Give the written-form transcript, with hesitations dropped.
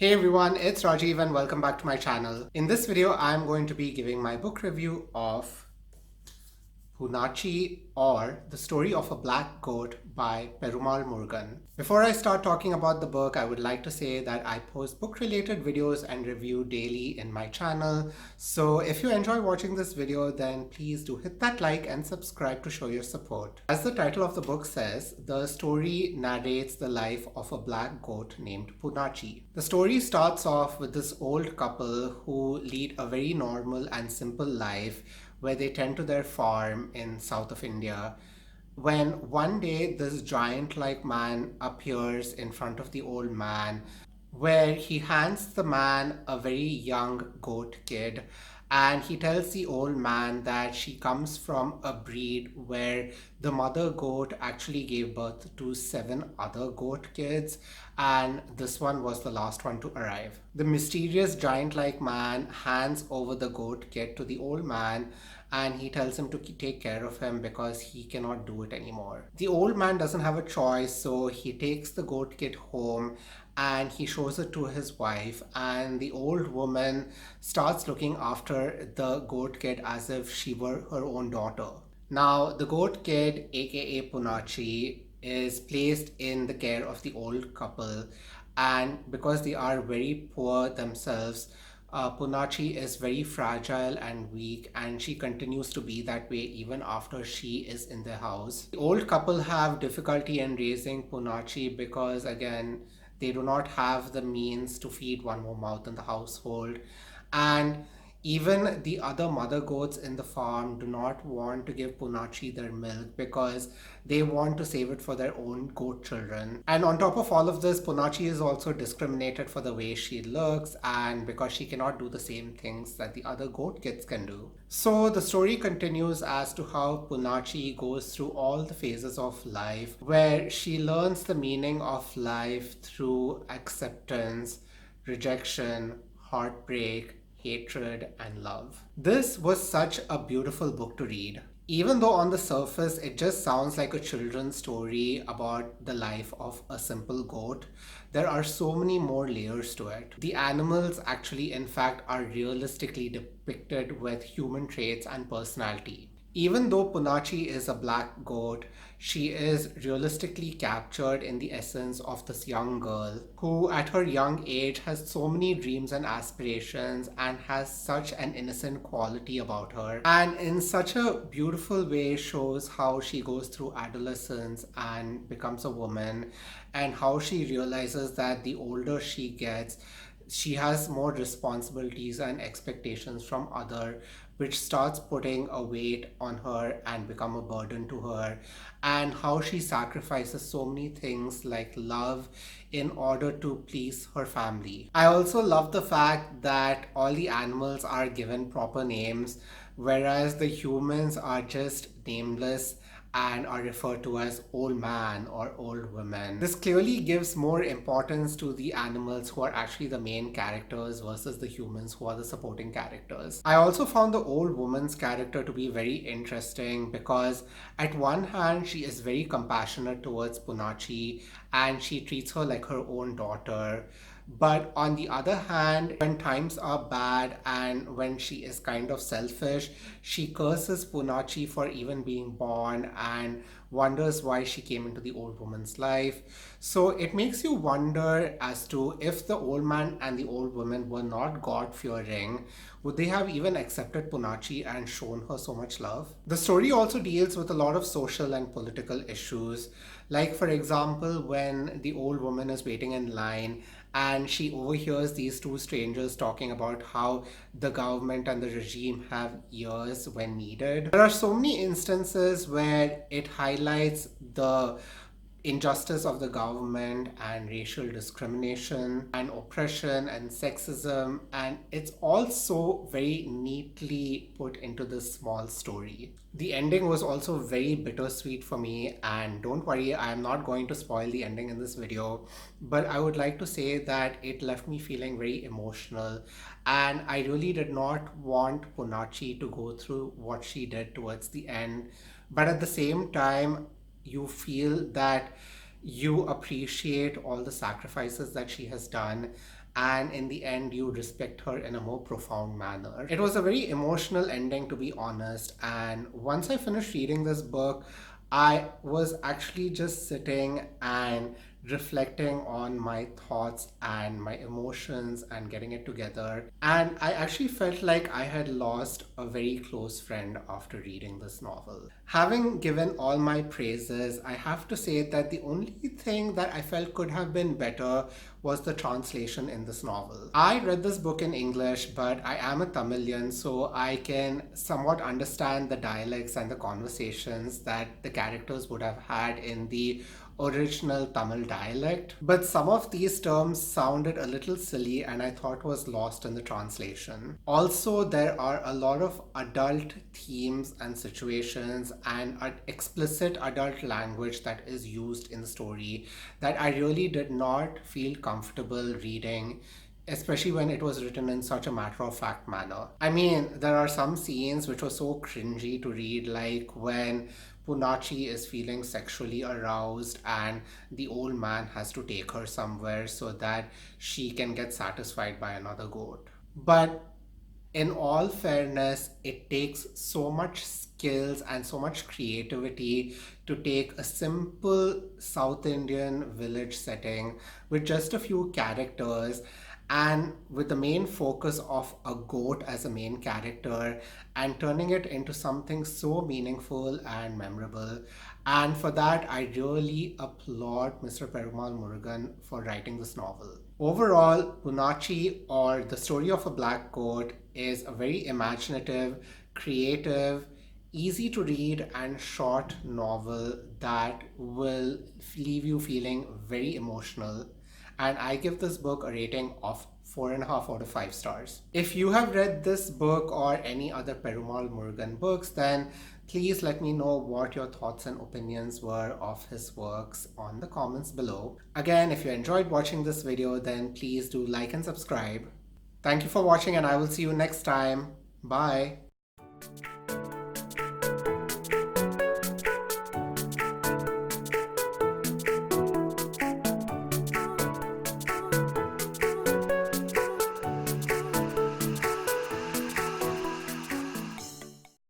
Hey everyone, it's Rajiv and welcome back to my channel. In this video, I'm going to be giving my book review of Poonachi, or The Story of a Black Goat by Perumal Murugan. Before I start talking about the book, I would like to say that I post book-related videos and review daily in my channel. So if you enjoy watching this video, then please do hit that like and subscribe to show your support. As the title of the book says, the story narrates the life of a black goat named Poonachi. The story starts off with this old couple who lead a very normal and simple life where they tend to their farm in south of India, when one day this giant-like man appears in front of the old man, where he hands the man a very young goat kid, and he tells the old man that she comes from a breed where the mother goat actually gave birth to 7 other goat kids, and this one was the last one to arrive. The mysterious giant-like man hands over the goat kid to the old man, and he tells him to take care of him because he cannot do it anymore. The old man doesn't have a choice, so he takes the goat kid home and he shows it to his wife, and the old woman starts looking after the goat kid as if she were her own daughter. Now, the goat kid, aka Poonachi, is placed in the care of the old couple, and because they are very poor themselves, Poonachi is very fragile and weak, and she continues to be that way even after she is in the house. The old couple have difficulty in raising Poonachi because, again, they do not have the means to feed one more mouth in the household. And even the other mother goats in the farm do not want to give Poonachi their milk because they want to save it for their own goat children. And on top of all of this, Poonachi is also discriminated for the way she looks and because she cannot do the same things that the other goat kids can do. So the story continues as to how Poonachi goes through all the phases of life, where she learns the meaning of life through acceptance, rejection, heartbreak, hatred, and love. This was such a beautiful book to read. Even though on the surface it just sounds like a children's story about the life of a simple goat, there are so many more layers to it. The animals actually, in fact, are realistically depicted with human traits and personality. Even though Poonachi is a black goat, she is realistically captured in the essence of this young girl who, at her young age, has so many dreams and aspirations and has such an innocent quality about her. And in such a beautiful way, shows how she goes through adolescence and becomes a woman, and how she realizes that the older she gets, she has more responsibilities and expectations from other, which starts putting a weight on her and become a burden to her, and how she sacrifices so many things like love in order to please her family. I also love the fact that all the animals are given proper names, whereas the humans are just nameless and are referred to as old man or old woman. This clearly gives more importance to the animals who are actually the main characters versus the humans who are the supporting characters. I also found the old woman's character to be very interesting because at one hand she is very compassionate towards Poonachi and she treats her like her own daughter. But on the other hand, when times are bad and when she is kind of selfish, she curses Poonachi for even being born and wonders why she came into the old woman's life. So it makes you wonder as to if the old man and the old woman were not God-fearing, would they have even accepted Poonachi and shown her so much love? The story also deals with a lot of social and political issues. Like, for example, when the old woman is waiting in line and she overhears these two strangers talking about how the government and the regime have ears when needed. There are so many instances where it highlights the injustice of the government and racial discrimination and oppression and sexism, and it's also very neatly put into this small story. The ending was also very bittersweet for me, and don't worry, I am not going to spoil the ending in this video, but I would like to say that it left me feeling very emotional, and I really did not want Poonachi to go through what she did towards the end, but at the same time you feel that you appreciate all the sacrifices that she has done, and in the end you respect her in a more profound manner. It was a very emotional ending, to be honest, and once I finished reading this book, I was actually just sitting and reflecting on my thoughts and my emotions and getting it together. And I actually felt like I had lost a very close friend after reading this novel. Having given all my praises, I have to say that the only thing that I felt could have been better was the translation in this novel. I read this book in English, but I am a Tamilian, so I can somewhat understand the dialects and the conversations that the characters would have had in the original Tamil dialect. But some of these terms sounded a little silly and I thought was lost in the translation. Also, there are a lot of adult themes and situations and explicit adult language that is used in the story that I really did not feel comfortable reading, especially when it was written in such a matter of fact manner. I mean, there are some scenes which were so cringy to read, like when Poonachi is feeling sexually aroused and the old man has to take her somewhere so that she can get satisfied by another goat. But in all fairness, it takes so much skills and so much creativity to take a simple South Indian village setting with just a few characters and with the main focus of a goat as a main character and turning it into something so meaningful and memorable. And for that, I really applaud Mr. Perumal Murugan for writing this novel. Overall, Poonachi, or The Story of a Black Goat, is a very imaginative, creative, easy to read, and short novel that will leave you feeling very emotional. And I give this book a rating of 4.5 out of 5 stars. If you have read this book or any other Perumal Murugan books, then please let me know what your thoughts and opinions were of his works on the comments below. Again, if you enjoyed watching this video, then please do like and subscribe. Thank you for watching and I will see you next time. Bye.